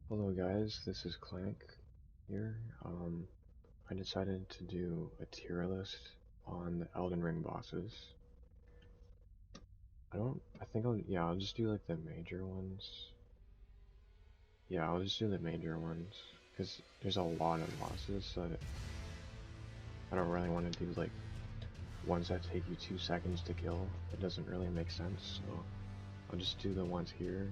Hello guys, this is Clank here. I decided to do a tier list on the Elden Ring bosses. I'll just do like the major ones. Yeah, I'll just do the major ones, because there's a lot of bosses, so I don't really want to do like ones that take you 2 seconds to kill. It doesn't really make sense, so I'll just do the ones here.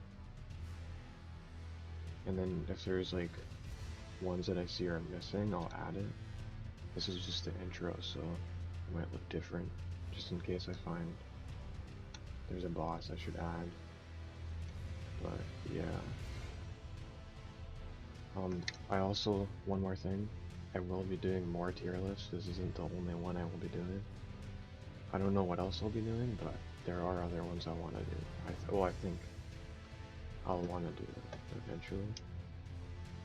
And then if there's like ones that I see are missing, I'll add it. This is just the intro, so it might look different, just in case I find there's a boss I should add. But yeah. I also, one more thing, I will be doing more tier lists. This isn't the only one I will be doing. I don't know what else I'll be doing, but there are other ones I want to do. I think I'll want to do it eventually.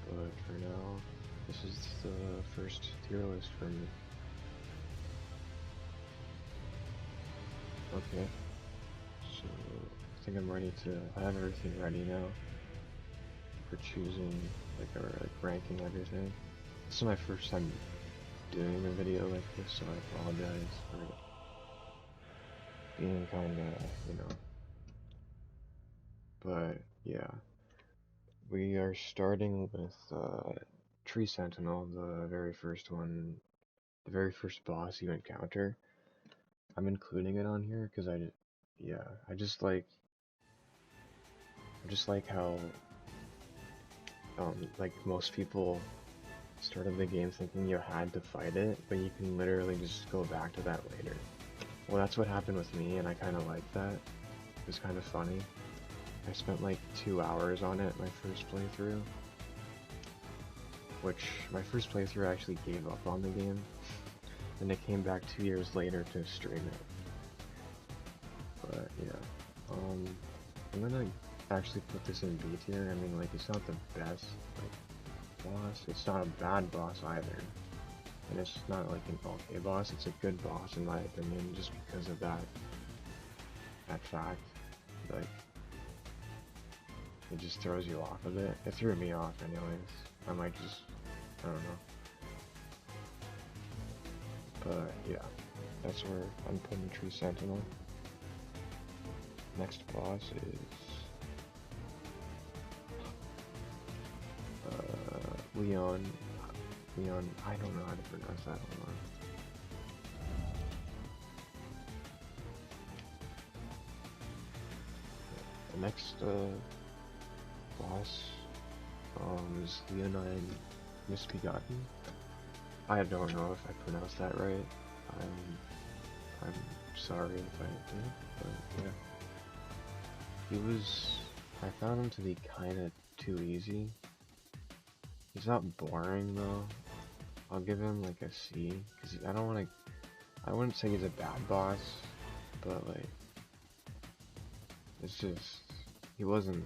But for now, this is the first tier list for me. Okay, so I think I'm ready to. I have everything ready now for choosing, or ranking everything. This is my first time doing a video like this, so I apologize for being kinda. But yeah, we are starting with Tree Sentinel, the very first one, the very first boss you encounter. I'm including it on here because yeah, I just like how, like most people started the game thinking you had to fight it, but you can literally just go back to that later. Well, that's what happened with me, and I kind of like that. It was kind of funny. I spent like 2 hours on it my first playthrough, which my first playthrough I actually gave up on the game, and it came back 2 years later to stream it. But yeah, I'm gonna actually put this in B tier. I mean, like, it's not the best like boss. It's not a bad boss either, and it's not like an okay boss. It's a good boss in my opinion, just because of that fact. Like, it just throws you off a bit. It threw me off anyways. I might just, I don't know. But yeah, that's where I'm putting Tree Sentinel. Next boss is Leon. Leon, I don't know how to pronounce that. Hold on. The next boss is Leonine Misbegotten. I don't know if I pronounced that right. I'm sorry if I did, but yeah. I found him to be kinda too easy. He's not boring though. I'll give him like a C, because I wouldn't say he's a bad boss, but like, it's just, he wasn't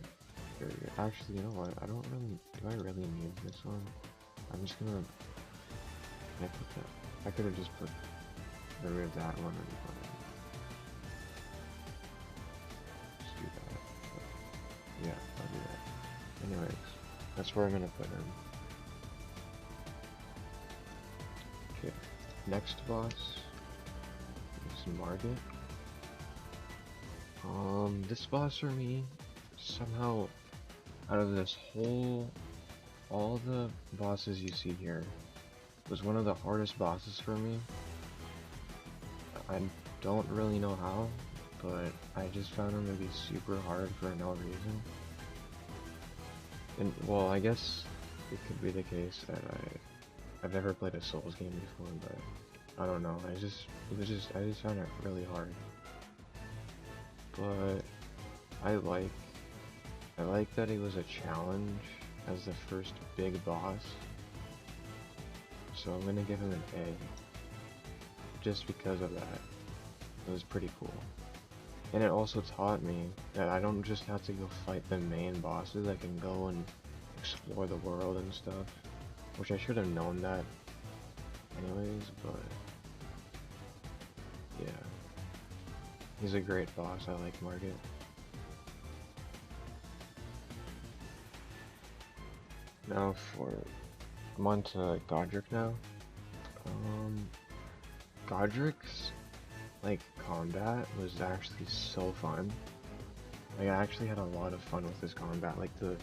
very good. Actually, you know what, do I really need this one? I'm just gonna, can I put that, I could have just put, rid that one and just do that, but yeah, I'll do that. Anyways, that's where I'm gonna put him. Okay, next boss is Margit. This boss for me, somehow, out of all the bosses you see here, was one of the hardest bosses for me. I don't really know how, but I just found him to be super hard for no reason. And, well, I guess it could be the case that I've never played a Souls game before, but I don't know, I just found it really hard. But I like that it was a challenge as the first big boss, so I'm gonna give him an A, just because of that. It was pretty cool. And it also taught me that I don't just have to go fight the main bosses, I can go and explore the world and stuff, which I should have known that anyways, but yeah. He's a great boss, I like Margit. Now I'm on to Godric now. Um, Godric's like combat was actually so fun. Like I actually had a lot of fun with this combat. Like the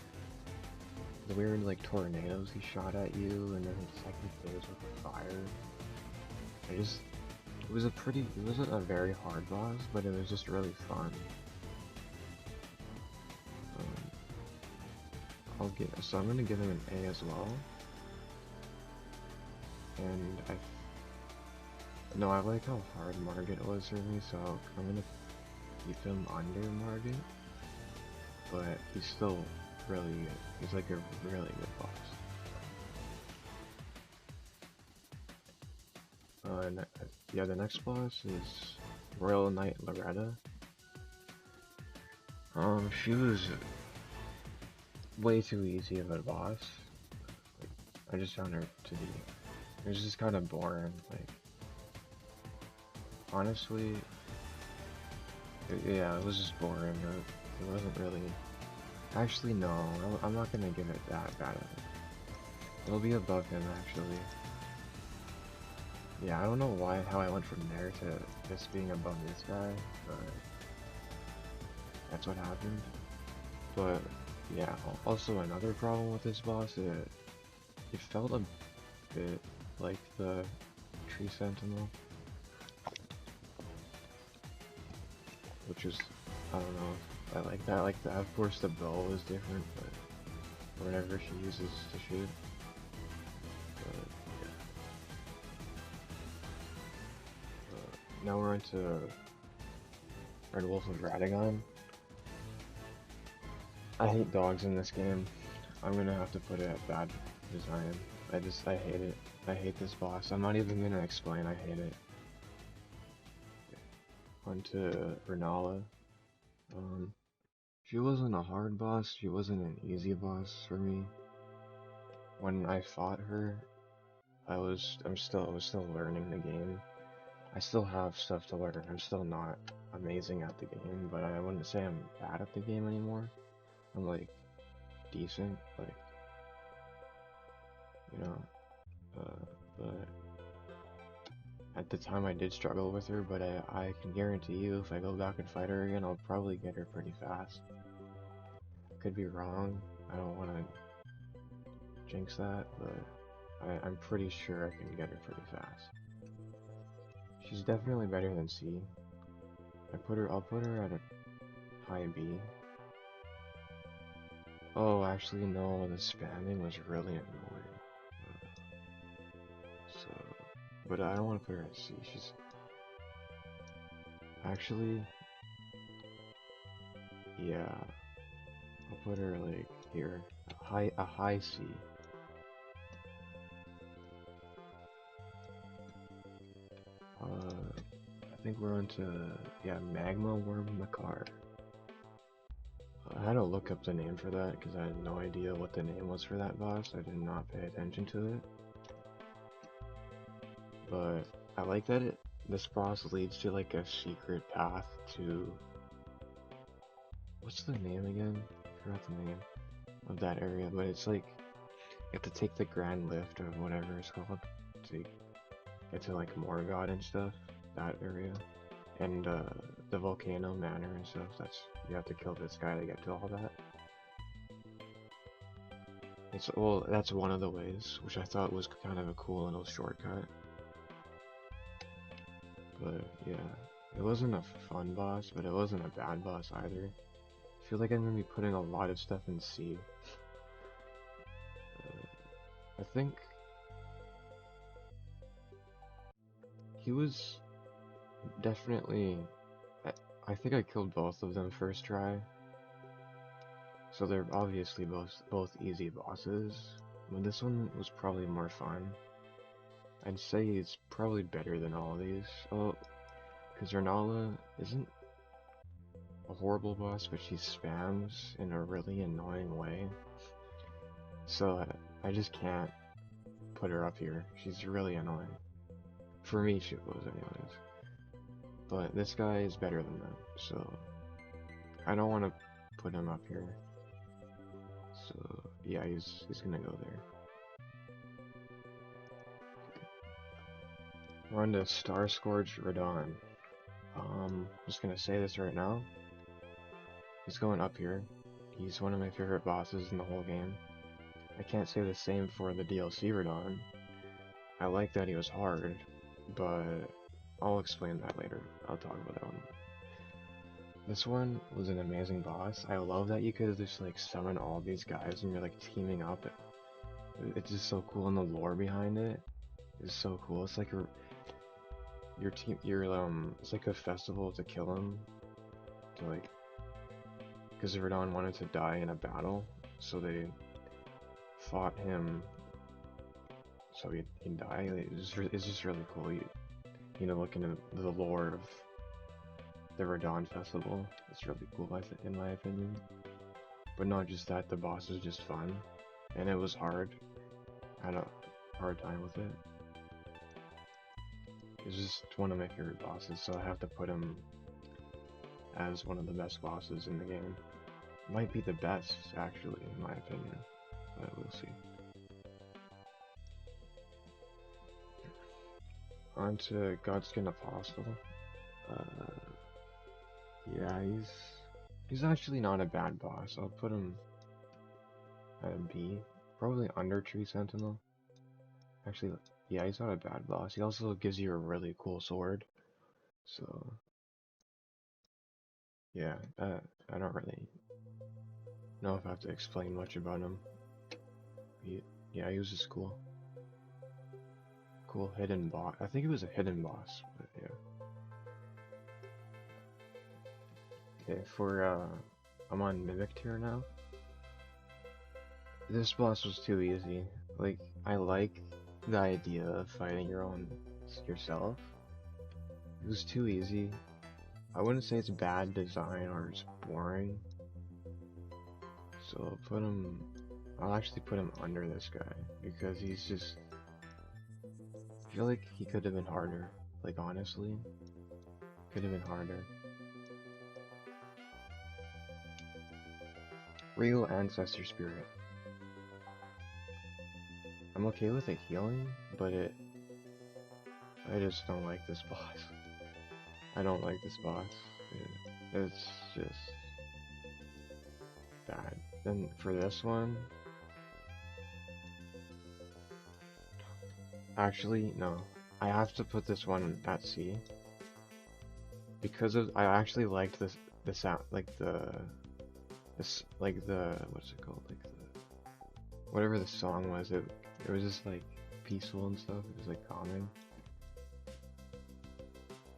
weird like tornadoes he shot at you, and then his second phase with the fire. It wasn't a very hard boss, but it was just really fun. Um, so I'm gonna give him an A as well. And no, I like how hard Margit was for me, so I'm gonna keep him under Margit. But he's still really good. He's like a really good boss. Yeah, the next boss is Royal Knight Loretta. She was way too easy of a boss. Like, I just found her to be. It was just kind of boring. Like, honestly, yeah, it was just boring. It wasn't really. Actually, no, I'm not gonna give it that bad of it. It'll be above him, actually. Yeah, I don't know how I went from there to this being above this guy, but that's what happened. But yeah, also another problem with this boss, it felt a bit like the Tree Sentinel, which is, I don't know, I like that. Like that, of course the bow is different, but whatever she uses to shoot. But yeah. Now we're into Red Wolf of Radagon. I hate dogs in this game. I'm gonna have to put it at bad design. I hate it. I hate this boss. I'm not even gonna explain, I hate it. On to Renala. She wasn't a hard boss, she wasn't an easy boss for me. When I fought her, I was still learning the game. I still have stuff to learn. I'm still not amazing at the game, but I wouldn't say I'm bad at the game anymore. I'm like decent, like you know. But at the time I did struggle with her, but I can guarantee you if I go back and fight her again, I'll probably get her pretty fast. Could be wrong. I don't want to jinx that, but I'm pretty sure I can get her pretty fast. She's definitely better than C. I'll put her at a high B. Oh, actually no, the spamming was really annoying. So, but I don't want to put her at C. She's actually, yeah, I'll put her like here, a high C. I think we're on to, yeah, Magma Worm Makar. I had to look up the name for that because I had no idea what the name was for that boss. I did not pay attention to it. But I like that this boss leads to like a secret path to, what's the name again? I forgot the name of that area, but it's like you have to take the Grand Lift or whatever it's called to get to like Morgott and stuff. That area. And the Volcano Manor and stuff. You have to kill this guy to get to all that. Well, that's one of the ways, which I thought was kind of a cool little shortcut. But yeah, it wasn't a fun boss, but it wasn't a bad boss either. I feel like I'm gonna be putting a lot of stuff in C. I think he was definitely. I think I killed both of them first try. So they're obviously both easy bosses, but this one was probably more fun. I'd say it's probably better than all of these. Oh, because Renala isn't a horrible boss, but she spams in a really annoying way. So I just can't put her up here. She's really annoying. For me, she was anyways. But this guy is better than them, so I don't want to put him up here. So Yeah, he's gonna go there. We're on to Star Scourge Radon. Just gonna say this right now. He's going up here. He's one of my favorite bosses in the whole game. I can't say the same for the DLC Radon. I like that he was hard, but I'll explain that later. I'll talk about that one. This one was an amazing boss. I love that you could just like summon all these guys and you're like teaming up. It's just so cool, and the lore behind it is so cool. It's like your team, it's like a festival to kill him, to like, because Radon wanted to die in a battle, so they fought him so he'd die. It's just really cool. You know, look into the lore of the Radon festival. It's really cool, in my opinion. But not just that, the boss is just fun, and it was hard. I had a hard time with it. It's just one of my favorite bosses, so I have to put him as one of the best bosses in the game. Might be the best, actually, in my opinion, but we'll see. On to Godskin Apostle. Yeah, he's actually not a bad boss. I'll put him at a B. Probably under Tree Sentinel. Actually, yeah, he's not a bad boss. He also gives you a really cool sword. So, yeah, I don't really know if I have to explain much about him. Yeah, he was just cool. Cool hidden boss. I think it was a hidden boss, but yeah. Okay, I'm on Mimic tier now. This boss was too easy. Like, I like the idea of fighting yourself. It was too easy. I wouldn't say it's bad design or it's boring. So I'll actually put him under this guy, because he's just, I feel like he could have been harder. Like, honestly, could have been harder. Real Ancestor Spirit. I'm okay with it healing, but I just don't like this boss. I don't like this boss. It's just bad. Then for this one, actually, no. I have to put this one at C. Because I actually liked the sound, like what's it called? Like whatever the song was, it was just like peaceful and stuff. It was like calming.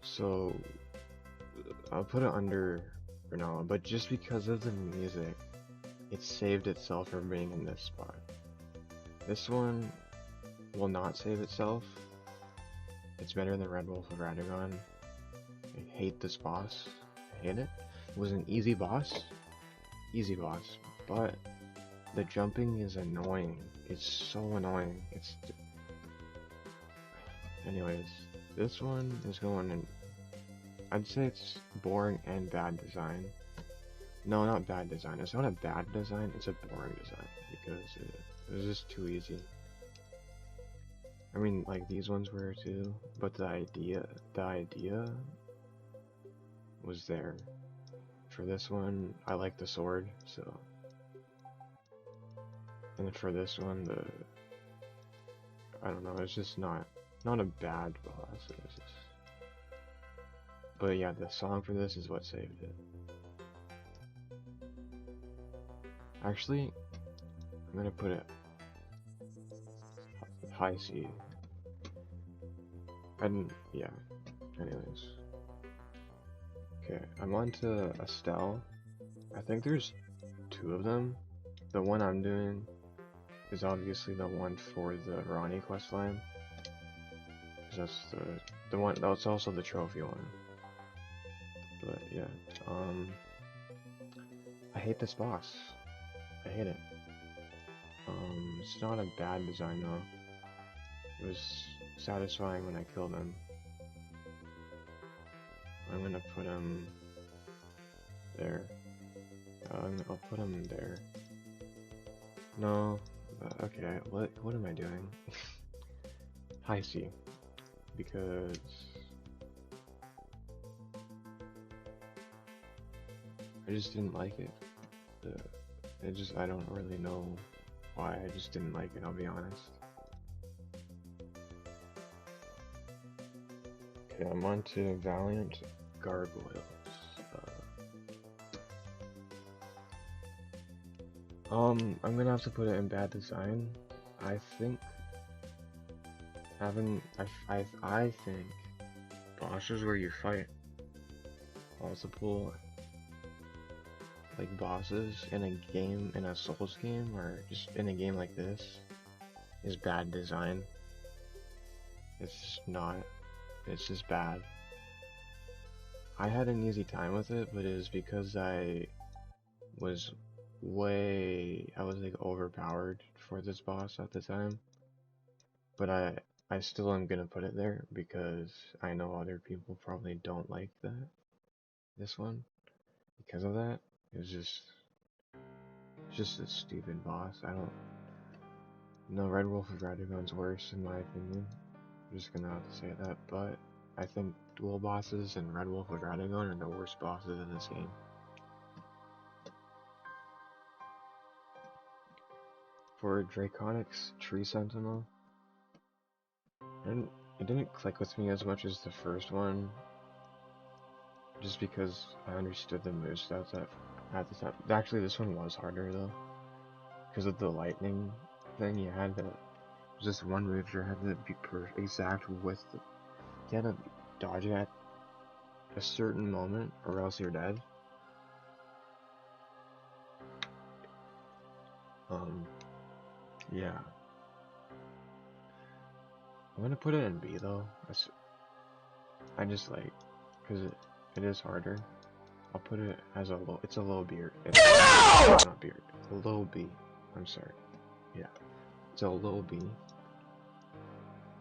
So I'll put it under Renala, but just because of the music, it saved itself from being in this spot. This one will not save itself. It's better than Red Wolf of Radagon. I hate this boss. I hate it. It was an easy boss, but the jumping is annoying. It's so annoying. Anyways, this one is going in. I'd say it's boring and bad design. No, not bad design. It's not a bad design, it's a boring design, because it was just too easy. I mean, like, these ones were too, but the idea was there. For this one, I like the sword, so. And for this one, I don't know, it's just not a bad boss. It's just, but yeah, the song for this is what saved it. Actually, I'm gonna put it high C. And yeah, anyways. Okay, I'm on to Estelle. I think there's 2 of them. The one I'm doing is obviously the one for the Ronnie questline. That's the one, that's also the trophy one. But yeah, I hate this boss. I hate it. It's not a bad design though. It was satisfying when I killed him. I'm gonna put him there. I'll put him there. No. Okay, what am I doing? High C. Because I just didn't like it. I don't really know why, I just didn't like it, I'll be honest. Okay, I'm on to Valiant Gargoyles. I'm gonna have to put it in bad design. I think I think bosses where you fight multiple like bosses in a game, in a Souls game, or just in a game like this, is bad design. It's just not. It's just bad. I had an easy time with it, but it was because I was like overpowered for this boss at the time. But I still am gonna put it there because I know other people probably don't like this one because of that. It's just a stupid boss. No, Red Wolf of Radagon's worse in my opinion. I'm just gonna have to say that, but I think Dual Bosses and Red Wolf of Radagon are the worst bosses in this game. For Draconic's Tree Sentinel, it didn't click with me as much as the first one, just because I understood the movesets at the time. Actually, this one was harder though, because of the lightning thing. You had to just one move. You had to be exact with the. You had to dodge it at a certain moment, or else you're dead. Yeah. I'm gonna put it in B though. I just like, cause it is harder. I'll put it as a low. It's a low B. It's not B. A low B. I'm sorry. Yeah. It's a low B.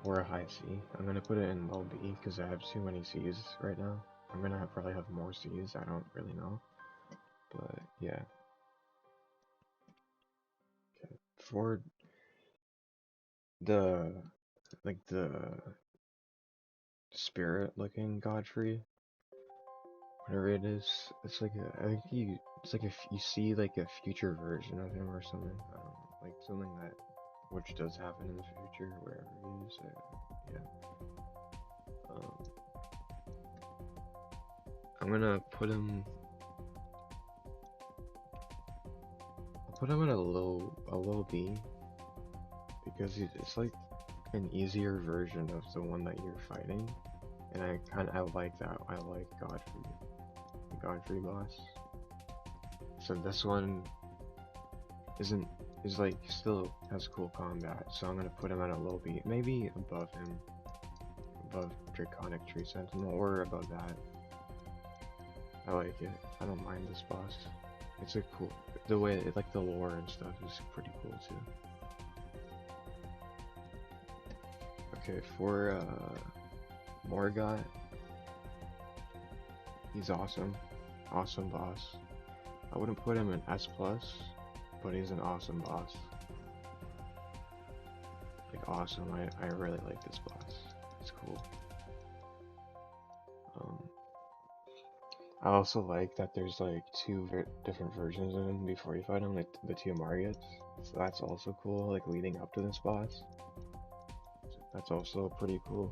Or a high C. I'm gonna put it in low B because I have too many C's right now. I'm gonna probably have more C's. I don't really know. But yeah. Okay. For the spirit looking Godfrey, whatever it is, it's like I think it's like if you see like a future version of him or something. I don't know, like something that which does happen in the future wherever he is. Yeah. I'm gonna put him. I'll put him at a low B because it's like an easier version of the one that you're fighting, and I like that. I like Godfrey, the Godfrey boss. So this one is like still has cool combat. So I'm gonna put him at a low B, maybe above him, above Draconic Tree Sentinel, or above that. I like it. I don't mind this boss. It's a cool, the way like the lore and stuff is pretty cool too. Okay, for Morgott, he's awesome. Awesome boss. I wouldn't put him in S+, but he's an awesome boss. Like awesome, I really like this boss. It's cool. I also like that there's like two different versions of him before you fight him, like the two Margits. So that's also cool, like leading up to this boss. That's also pretty cool,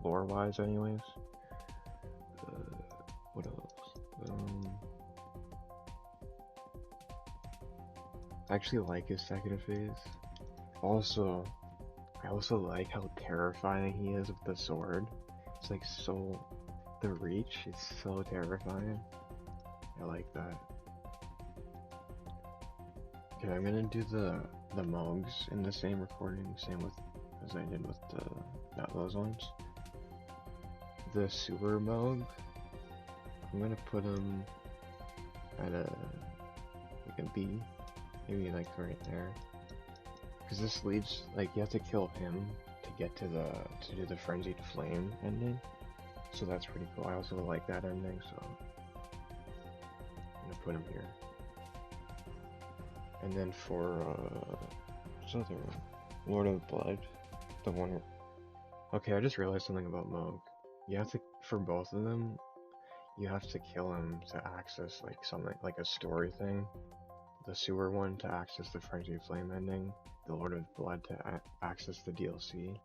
lore-wise anyways. What else? I actually like his second phase. Also, I also like how terrifying he is with the sword. It's like so... the reach is so terrifying. I like that. Okay, I'm gonna do the Mogs in the same recording, same with as I did with those ones. The sewer Mog, I'm gonna put him at like a B, maybe like right there, because this leads, like, you have to kill him to get to do the Frenzied Flame ending. So that's pretty cool. I also like that ending, so I'm gonna put him here. And then for what's the other one? Lord of Blood, the one. Okay, I just realized something about Moog. You have to, for both of them, you have to kill him to access like something like a story thing. The sewer one to access the Frenzy Flame ending. The Lord of Blood to access the DLC.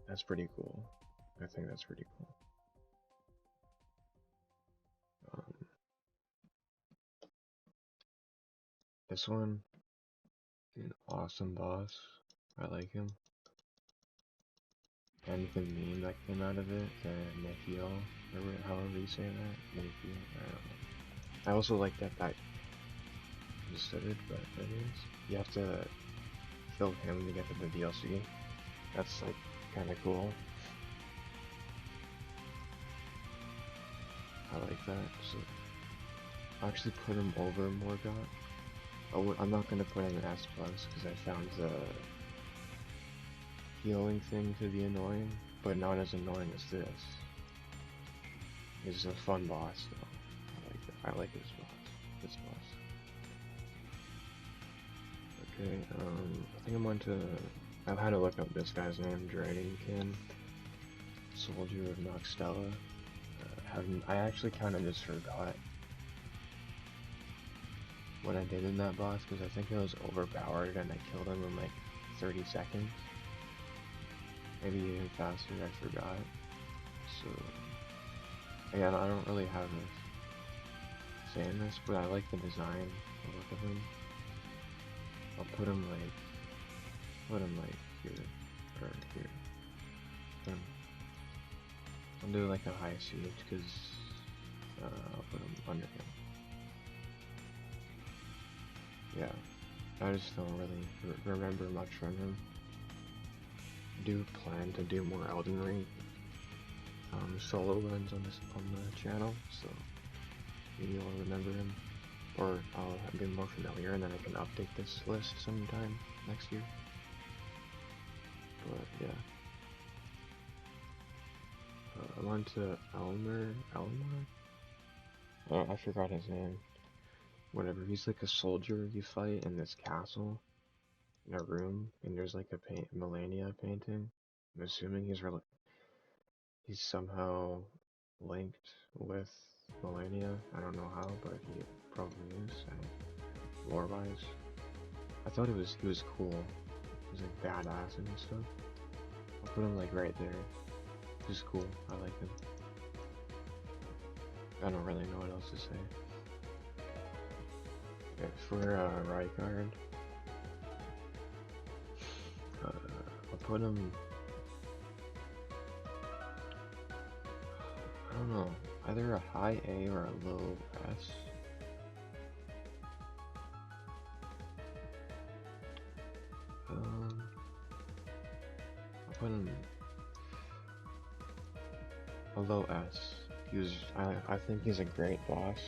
That's pretty cool. I think that's pretty cool. Um, this one, an awesome boss. I like him. And the meme that came out of it, the Nephil, or however you say that, Nephil, I don't know. I also like that understood it, but anyways, you have to kill him to get to the DLC. That's like kind of cool. I like that. So I actually put him over Morgott. Oh, I'm not gonna put him in S plus because I found the healing thing to be annoying, but not as annoying as this. He's a fun boss though. I like this boss. This boss. Okay, I think I'm on to. I've had to look up this guy's name, Dragonkin, Soldier of Noxtella. I actually kind of just forgot what I did in that boss because I think I was overpowered and I killed him in like 30 seconds. Maybe even faster, I forgot. So, again, I don't really have a say in this, but I like the design, the look of him. I'll put him like here, or here. I'll do like a high siege because I'll put him under him. Yeah, I just don't really remember much from him. I do plan to do more Elden Ring solo runs on the channel, so maybe I'll remember him, or I'll be more familiar, and then I can update this list sometime next year. But yeah. I'm on to Elmer? Oh, I forgot his name. Whatever, he's like a soldier you fight in this castle, in a room, and there's like a Melania painting. I'm assuming he's somehow linked with Melania. I don't know how, but he probably is, lore-wise. I thought he was cool. He's like badass and stuff. I'll put him like right there. He's cool. I like him. I don't really know what else to say. Okay, for Rykard, I'll put him. I don't know, either a high A or a low S. I'll put him a low S. I think he's a great boss.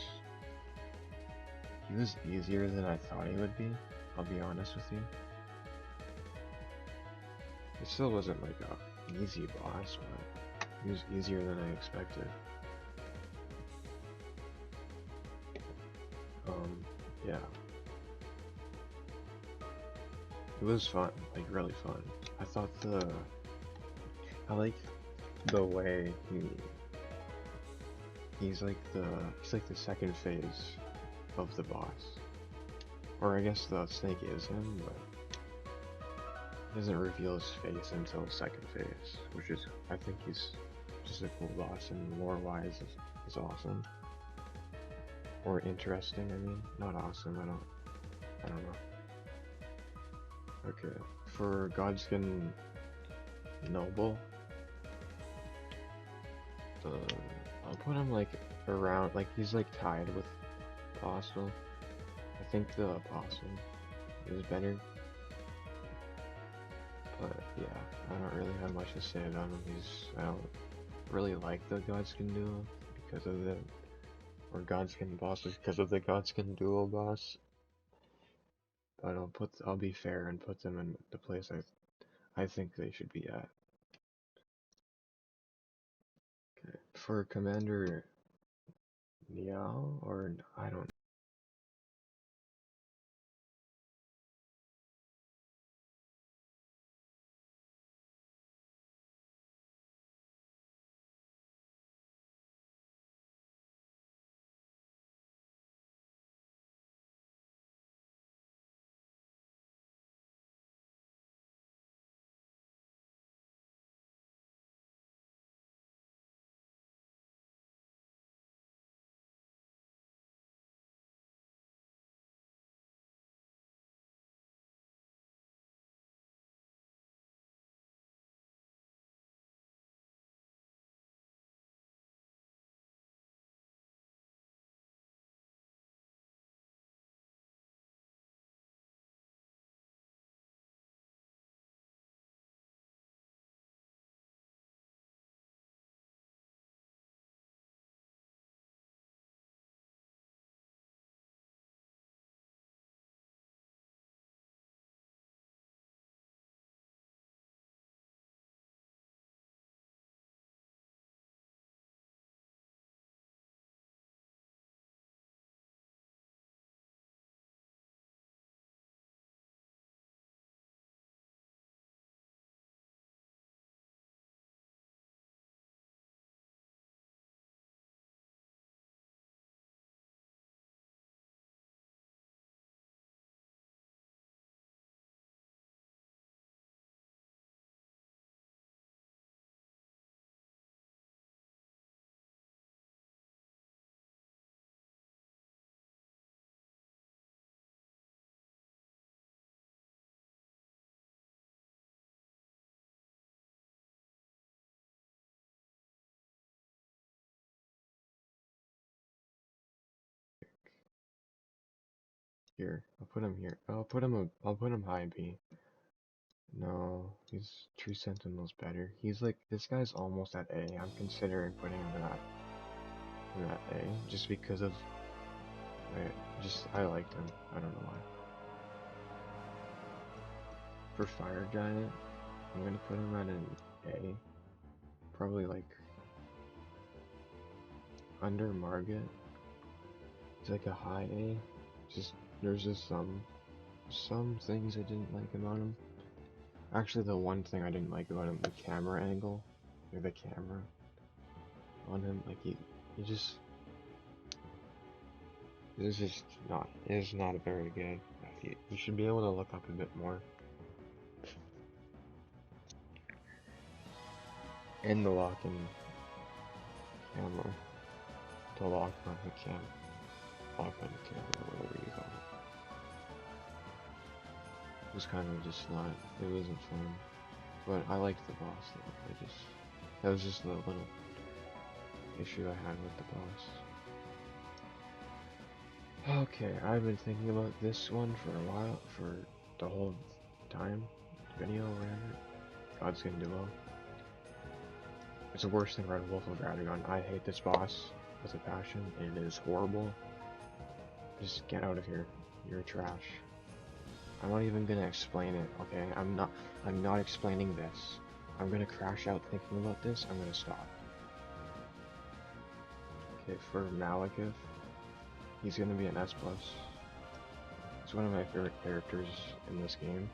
He was easier than I thought he would be, I'll be honest with you. It still wasn't like an easy boss, but he was easier than I expected. Yeah. It was fun, like really fun. I like the way he's like the second phase of the boss. Or I guess the snake is him, but he doesn't reveal his face until second phase, which is, I think he's just a cool boss, and lore-wise is awesome. Or interesting, I mean, not awesome, I don't know. Okay, for Godskin Noble, I'll put him like around, like he's like tied with Apostle. I think the Apostle is better. But yeah, I don't really have much to say about him. I don't really like the Godskin duo because of or Godskin boss because of the Godskin duo boss. But I'll be fair and put them in the place I think they should be at. Okay. For Commander Niao, or I don't Here, I'll put him here. I'll put him high B. No, his Tree Sentinel's better. He's like, this guy's almost at A. I'm considering putting him in that A, just because of, I liked him. I don't know why. For Fire Giant, I'm gonna put him at an A. Probably like, under Margit. It's like a high A. There's just some things I didn't like about him. Actually, the one thing I didn't like about him, the camera angle, or the camera on him, like it is not very good. You should be able to look up a bit more. And the locking camera, the lock on the camera, whatever you call it. It was kind of just not, it wasn't fun. But I liked the boss though. That was just the little issue I had with the boss. Okay, I've been thinking about this one for a while, for the whole time, video, whatever. Godskin Duo. It's the worst thing Red Wolf of Radagon. I hate this boss with a passion. It is horrible. Just get out of here. You're trash. I'm not even gonna explain it, okay? I'm not explaining this. I'm gonna crash out thinking about this. I'm gonna stop. Okay, for Malekith, he's gonna be an S+. He's one of my favorite characters in this game.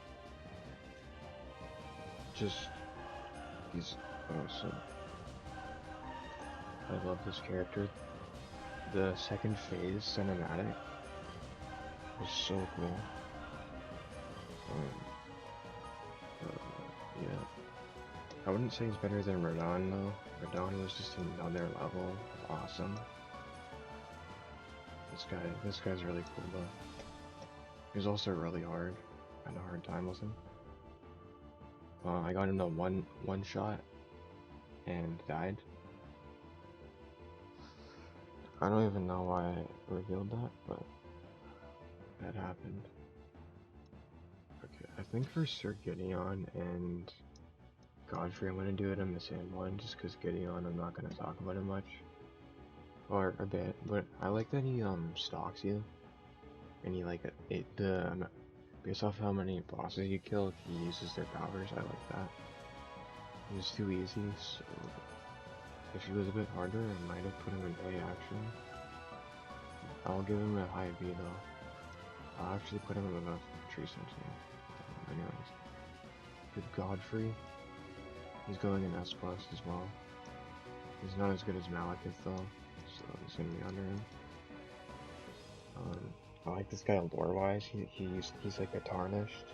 He's awesome. I love this character. The second phase cinematic was so cool. Yeah. I wouldn't say he's better than Radon though. Radon was just another level of awesome. This guy's really cool though. He was also really hard. I had a hard time with him. I got him to one shot and died. I don't even know why I revealed that, but that happened. Okay, I think for Sir Gideon and Godfrey, I'm gonna do it in the same one, just because Gideon, I'm not gonna talk about him much. Or a bit, but I like that he stalks you. And he based off how many bosses you kill, he uses their powers. I like that. He was too easy, so if he was a bit harder, I might have put him in A actually. I'll give him a high B though. I'll actually put him above Tree Sentinel. Anyways. With Godfrey, he's going in S+ as well. He's not as good as Malekith though, so he's gonna be under him. I like this guy lore-wise. He's like a tarnished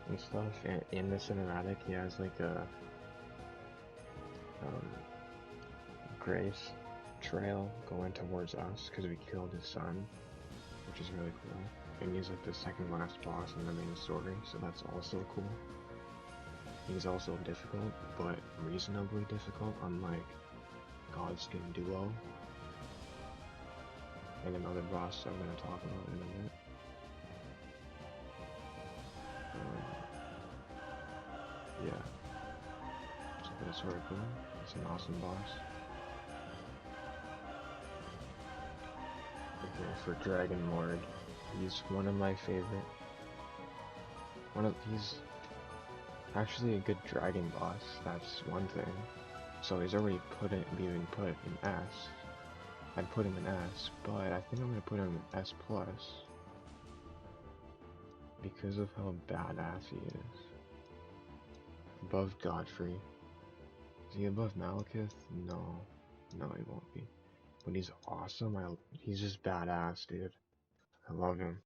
and stuff. And in the cinematic, he has like a grace trail going towards us because we killed his son, which is really cool. And he's like the second last boss in the main story, so that's also cool. He's also difficult, but reasonably difficult, unlike Godskin Duo. And another boss I'm going to talk about in a minute. Yeah. So that's very cool. It's an awesome boss. Okay, for Dragon Lord, he's one of my favorite. He's actually a good dragon boss, that's one thing. So he's already being put in S. I'd put him in S, but I think I'm gonna put him in S+. Because of how badass he is. Above Godfrey. Is he above Malekith? No. No, he won't be. But he's awesome. He's just badass, dude. I love him.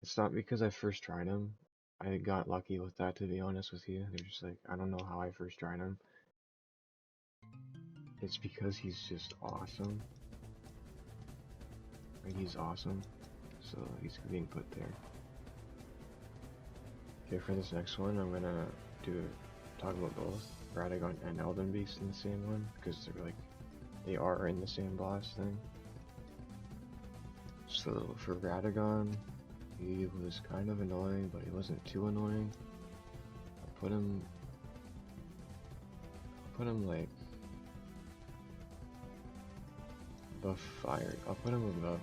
It's not because I first tried him. I got lucky with that, to be honest with you. They're just like, I don't know how I first tried him. It's because he's just awesome. Like, he's awesome. So he's being put there. Okay, for this next one, I'm gonna talk about both Radagon and Elden Beast in the same one, because they are in the same boss thing. So for Radagon, He was kind of annoying, but he wasn't too annoying. I'll put him like above fire. I'll put him above.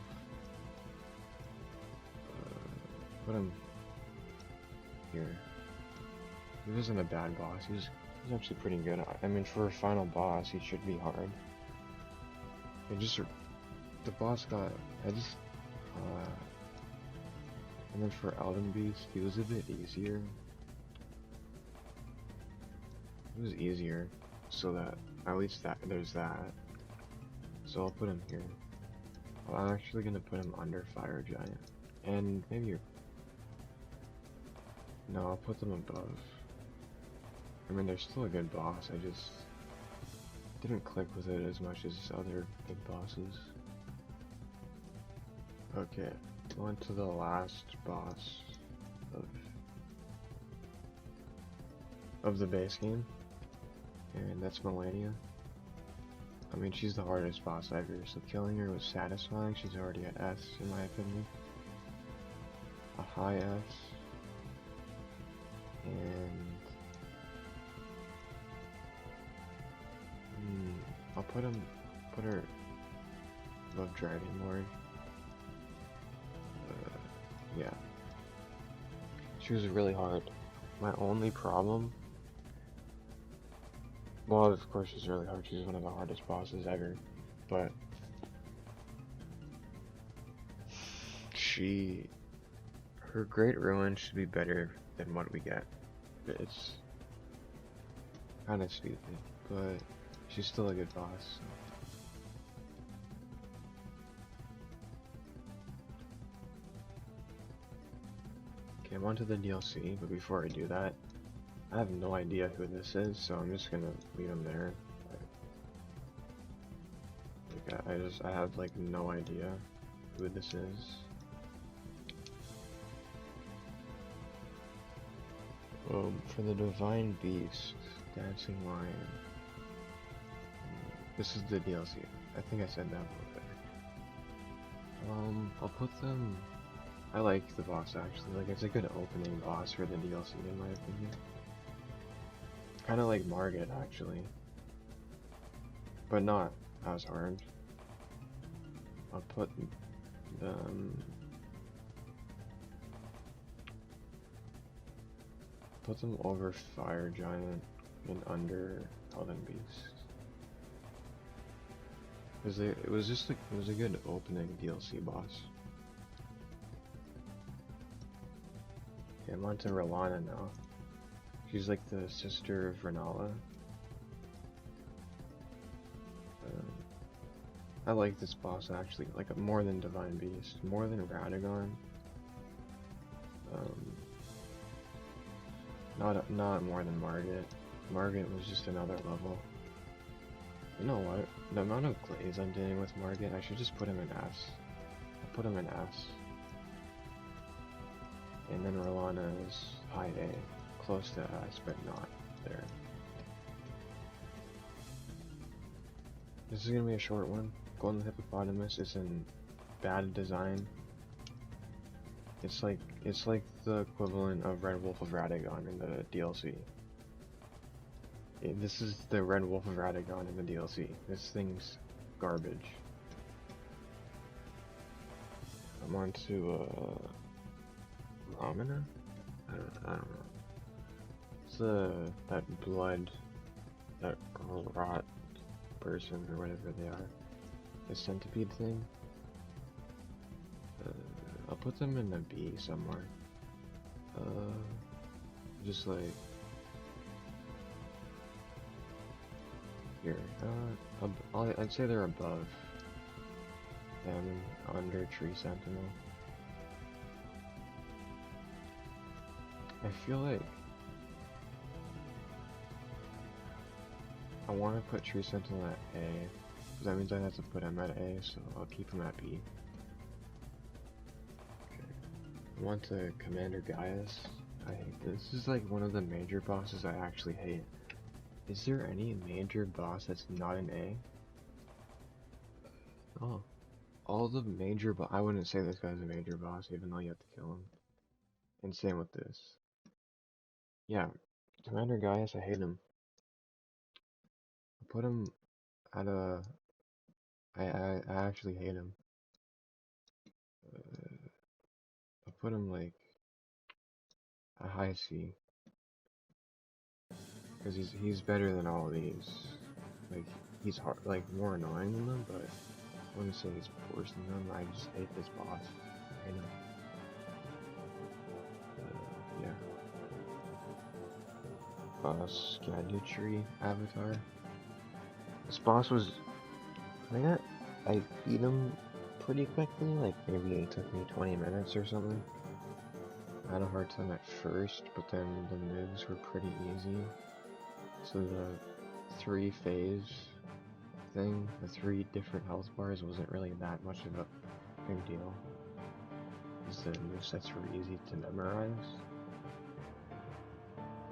Put him here. He wasn't a bad boss. He's actually pretty good. I mean, for a final boss, he should be hard. It just the boss got. And then for Elden Beast, he was a bit easier. It was easier, so that at least there's that. So I'll put him here. Well, I'm actually gonna put him under Fire Giant, and maybe. No, I'll put them above. I mean, they're still a good boss. I just didn't click with it as much as other big bosses. Okay, on to the last boss of the base game, and that's Melania. I mean, she's the hardest boss ever, so killing her was satisfying. She's already at S, in my opinion. A high S. And I'll put her above Dragon Lord. Yeah. She was really hard. My only problem, well, of course she's really hard. She's one of the hardest bosses ever, but her Great Ruin should be better than what we get. It's kind of stupid, but she's still a good boss. So. Okay, I'm onto the DLC, but before I do that, I have no idea who this is, so I'm just gonna leave him there. I have like no idea who this is. For the Divine Beast, Dancing Lion. This is the DLC. I think I said that before. I'll put them. I like the boss actually. Like, it's a good opening boss for the DLC in my opinion. Kind of like Margit actually, but not as hard. I'll put them. Put them over Fire Giant and under Elden Beast. Cause it was a good opening DLC boss. Okay, I'm on to Rolana now. She's like the sister of Renala. I like this boss actually, like more than Divine Beast, more than Radagon. Not more than Margit. Margit was just another level. You know what? The amount of glaze I'm doing with Margit, I should just put him in S. I'll put him in S. And then Rolana is high A, close to S, but not there. This is gonna be a short one. Golden Hippopotamus is in bad design. It's like the equivalent of Red Wolf of Radagon in the DLC. This is the Red Wolf of Radagon in the DLC. This thing's garbage. I'm on to Ramina? I don't know. It's that blood, that rot person or whatever they are. The centipede thing. I'll put them in a B somewhere. Just like here. I'd say they're above them, under Tree Sentinel. I feel like I want to put Tree Sentinel at A, because that means I have to put him at A, so I'll keep him at B. I want to Commander Gaius. I hate this. This is like one of the major bosses I actually hate. Is there any major boss that's not an A? Oh. all the major, but I wouldn't say this guy's a major boss, even though you have to kill him. And same with this. Yeah, Commander Gaius, I hate him. I put him at a. I actually hate him. I put him like a high C, because he's better than all of these. Like he's hard, like more annoying than them, but I wouldn't say he's worse than them. I just hate this boss. I know. Yeah. Scadutree Avatar. This boss was. I beat him pretty quickly. Like maybe it took me 20 minutes or something. I had a hard time at first, but then the moves were pretty easy. So the 3-phase thing, the 3 different health bars, wasn't really that much of a big deal. Because the movesets were easy to memorize.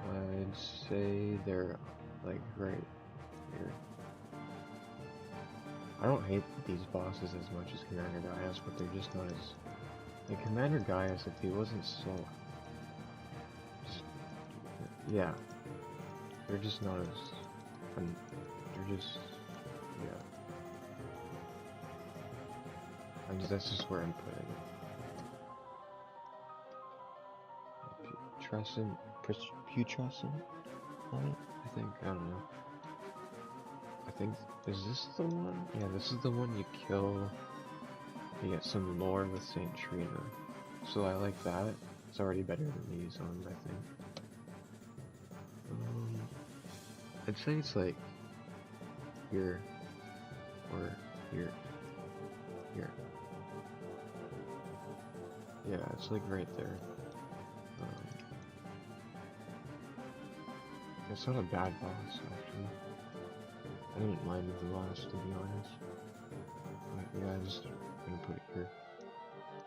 I'd say they're like right here. I don't hate these bosses as much as Commander Gaius, but they're just not as... Like Commander Gaius, if he wasn't so... Yeah. They're just not as... they're just... Yeah. That's just where I'm putting it. Putrescent? I think, I don't know. I think, is this the one? Yeah, this is the one you kill. You get some lore with Saint Trina. So I like that. It's already better than these ones, I think. I'd say it's like here, or here, here. Yeah, it's like right there. It's not a bad boss, actually. I didn't mind the boss, to be honest. But yeah, I'm just gonna put it here.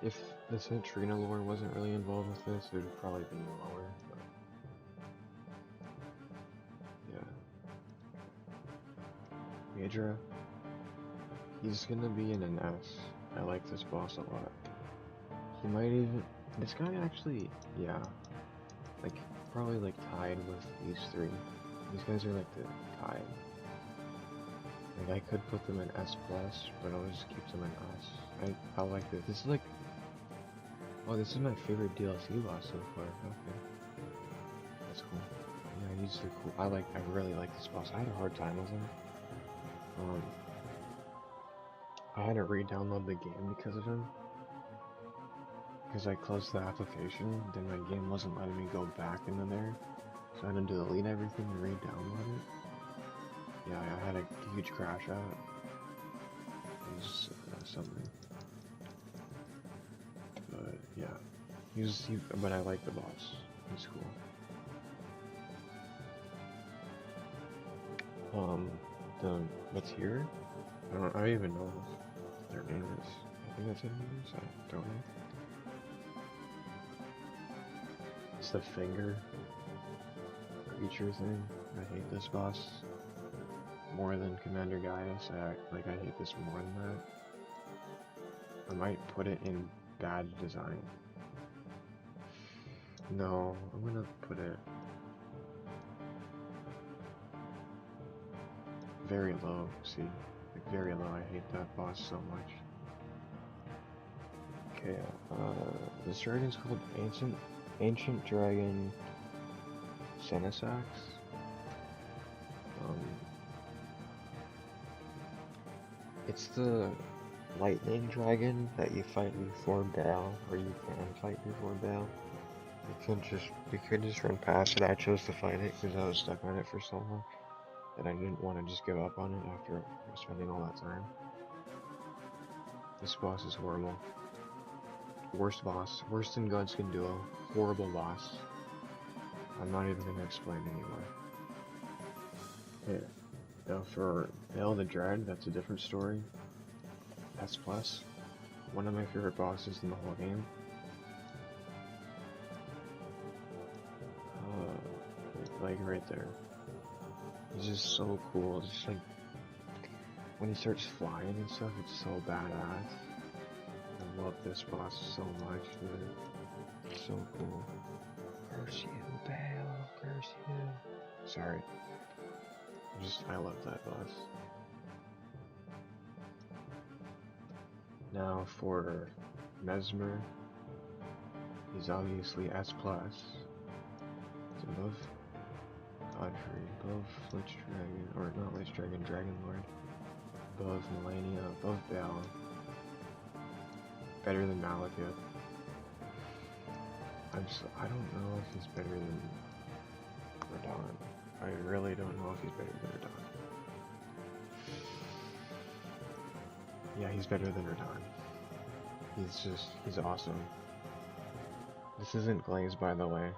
If the Saint Trina lore wasn't really involved with this, it would probably be lower, but... Yeah. Majora. He's gonna be in an S. I like this boss a lot. He might even... This guy actually... Yeah. Like, probably like tied with these 3. These guys are like the tied. Like, I could put them in S+, but I'll just keep them in S. I like this. This is like... Oh, this is my favorite DLC boss so far. Okay. That's cool. Yeah, he's so cool. I really like this boss. I had a hard time with him. I had to re-download the game because of him. Because I closed the application, then my game wasn't letting me go back into there. So I had to delete everything and re-download it. Yeah, I had a huge crash out. It was something. But yeah, but I like the boss. He's cool. What's here? I don't even know what their name is. I think that's what it is. I don't know. It's the finger creature thing. I hate this boss more than Commander Gaius. I hate this more than that. I might put it in bad design. No, I'm gonna put it very low. See, like very low. I hate that boss so much. Okay, this dragon's called Ancient Dragon Senesax. It's the lightning dragon that you fight before Baal, or you can fight before Baal. You could just run past it. I chose to fight it because I was stuck on it for so long that I didn't want to just give up on it after spending all that time. This boss is horrible. Worst boss. Worse than Godskin Duo. Horrible boss. I'm not even going to explain anymore. Yeah. Now for Elden Dread, that's a different story. S+. One of my favorite bosses in the whole game. Like right there. He's just so cool. Just like when he starts flying and stuff, it's so badass. love this boss so much, dude. It's so cool. Curse you, Bale, curse you. Sorry. I love that boss. Now for Mesmer, he's obviously S+. It's above Godfrey, above Lich Dragon, or not Lich Dragon, Dragon Lord. Above Melania, above Baal. Better than Malekith. I don't know if he's better than Radahn. I really don't know if he's better than Radahn. Yeah, he's better than Radahn. He's awesome. This isn't Glaze, by the way.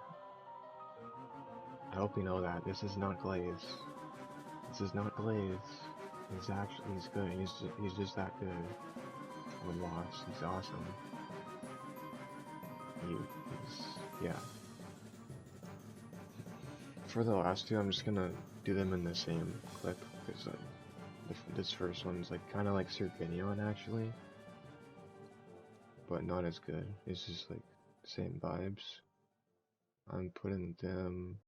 I hope you know that. This is not Glaze. This is not Glaze. He's good. He's just that good. When lost, he's awesome. Yeah. For the last two, I'm just gonna do them in the same clip, because this first one's like kind of like Circadian actually, but not as good. It's just like same vibes. I'm putting them.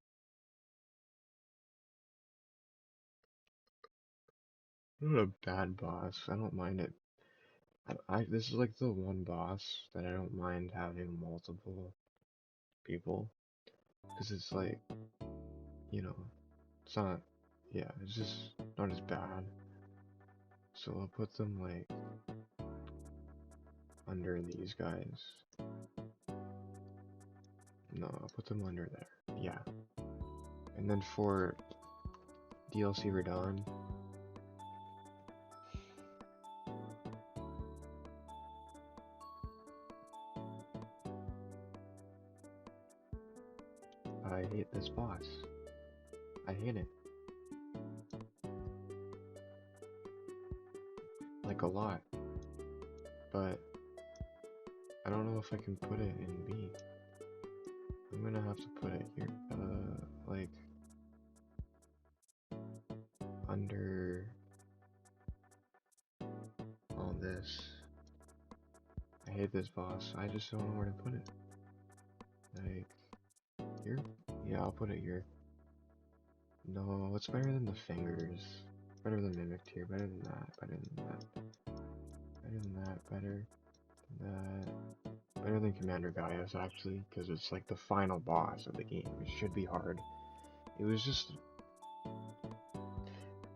Not a bad boss. I don't mind it. This is like the one boss that I don't mind having multiple people, because it's like, you know, it's not. Yeah, it's just not as bad. So I'll put them like under these guys. No, I'll put them under there. Yeah. And then for DLC Radahn, I hate this boss. I hate it. Like a lot. But I don't know if I can put it in B. I'm gonna have to put it here. Like under all this. I hate this boss. I just don't know where to put it. Like here? Yeah, I'll put it here. No, it's better than the fingers. Better than Mimic Tier. Better than that. Better than that. Better than that. Better than that. Better than Commander Gaius, actually, because it's like the final boss of the game. It should be hard. It was just...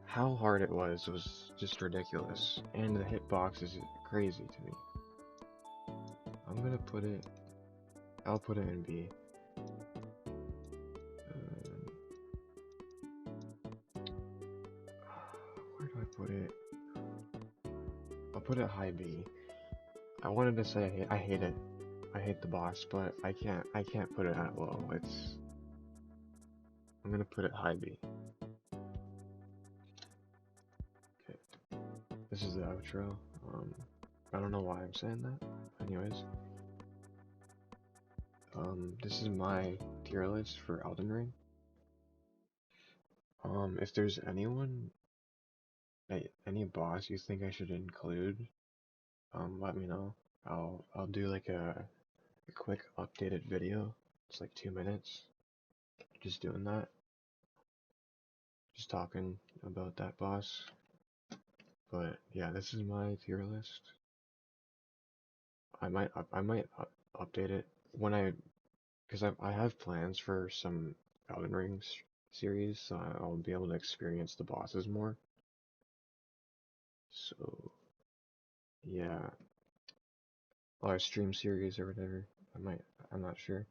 How hard it was just ridiculous. And the hitbox is crazy to me. I'm gonna put it... I'll put it in B. Where do I put it? I'll put it high B. I wanted to say I hate it. I hate the boss, but I can't put it at low. I'm gonna put it high B. Okay. This is the outro. I don't know why I'm saying that. Anyways. This is my tier list for Elden Ring. If there's any boss you think I should include, let me know. I'll do like a quick updated video. It's like 2 minutes. Just doing that. Just talking about that boss. But yeah, this is my tier list. I might update it when because I have plans for some Elden Ring series, so I'll be able to experience the bosses more. So yeah, or a stream series or whatever. I'm not sure,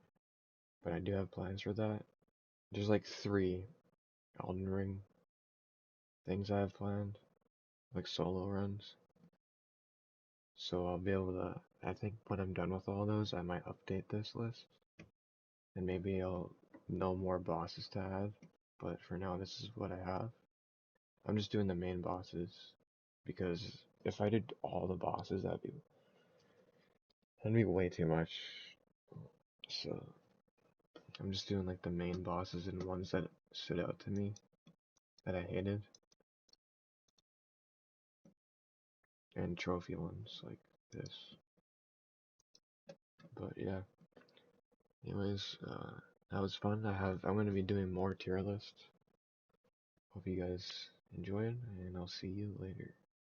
but I do have plans for that. There's like 3 Elden Ring things I have planned, like solo runs. So I'll be able to, I think when I'm done with all those, I might update this list. And maybe I'll know more bosses to add. But for now, this is what I have. I'm just doing the main bosses. Because if I did all the bosses, that'd be way too much. So I'm just doing like the main bosses and ones that stood out to me that I hated. And trophy ones like this. But yeah, anyways, that was fun. I'm gonna be doing more tier lists. Hope you guys enjoyed, and I'll see you later.